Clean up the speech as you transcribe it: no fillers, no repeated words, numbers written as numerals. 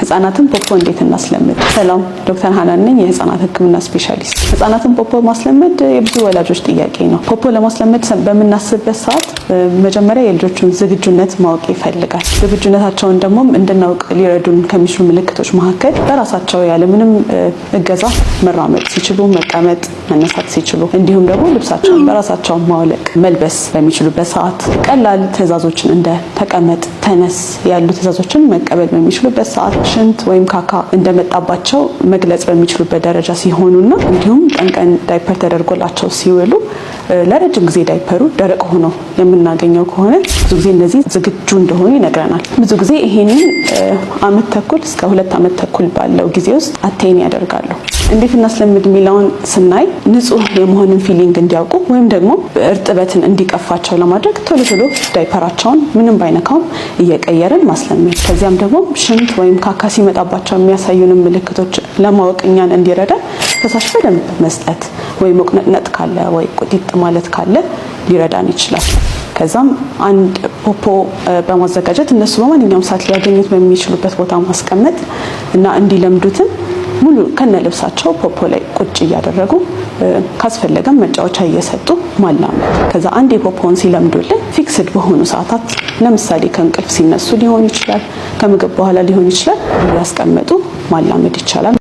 ህፃናትን ፖፖ እንዴት እናስለምድ? ሰላም፣ ዶክተር ሃናን ነኝ፣ የህፃናት ህክምና ስፔሻሊስት። ህፃናትን ፖፖ ማስለመድ የብዙ ወላጆች ጥያቄ ነው። ፖፖ ለማስለመድ በምናስብበት ሰዓት መጀመሪያ የልጆቹን ዝግጁነት ማወቅ ይፈልጋል። ዝግጁነታቸውን ደግሞ እንድናውቅ ሊረዱን ከሚችሉ ምልክቶች መካከል በራሳቸው ያለምንም እገዛ መራመድ ሲችሉ፣ መቀመጥ፣ መነሳት ሲችሉ፣ እንዲሁም ደግሞ ልብሳቸውን በራሳቸው ማውለቅ፣ መልበስ በሚችሉበት ሰዓት፣ ቀላል ትዕዛዞችን እንደ ተቀመጥ፣ ተነስ ያሉ ትዕዛዞችን መቀበል በሚችሉበት ሰዓት፣ ሽንት ወይም ካካ እንደመጣባቸው መግለጽ በሚችሉበት ደረጃ ሲሆኑና እንዲሁም ቀን ዳይፐር ተደርጎላቸው ሲውሉ ለረጅም ጊዜ ዳይፐሩ ደረቅ ሆኖ የምናገኘው ከሆነ ብዙ ጊዜ እነዚህ ዝግጁ እንደሆኑ ይነግረናል። ብዙ ጊዜ ይሄንን ዓመት ተኩል እስከ 2 ዓመት ተኩል ባለው ጊዜ ውስጥ አቴን ያደርጋሉ። እንዴት እናስለምድ የሚለውን ስናይ ንጹህ የመሆንን ፊሊንግ እንዲያውቁ ወይም ደግሞ እርጥበትን እንዲቀፋቸው ለማድረግ ቶሎ ዳይፐራቸውን ምንም ባይነካው እየቀየርን ማስለመድ። ከዚያም ደግሞ ሽንት ወይም ካካ ሲመጣባቸው የሚያሳዩንን ምልክቶች ለማወቅ እኛን እንዲረዳ ፈሳሽ በደንብ መስጠት ወይ መቁነጥነጥ ካለ ወይ ቁጢጥ ማለት ካለ ሊረዳን ይችላል። ከዛም አንድ ፖፖ በማዘጋጀት እነሱ በማንኛውም ሰዓት ሊያገኙት በሚችሉበት ቦታ ማስቀመጥ እና እንዲለምዱትን ሙሉ ከነ ልብሳቸው ፖፖ ላይ ቁጭ እያደረጉ ካስፈለገም መጫወቻ እየሰጡ ማላመድ። ከዛ አንድ ፖፖን ሲለምዱልን ፊክስድ በሆኑ ሰዓታት ለምሳሌ ከእንቅልፍ ሲነሱ ሊሆን ይችላል፣ ከምግብ በኋላ ሊሆን ይችላል፣ ያስቀመጡ ማላመድ ይቻላል።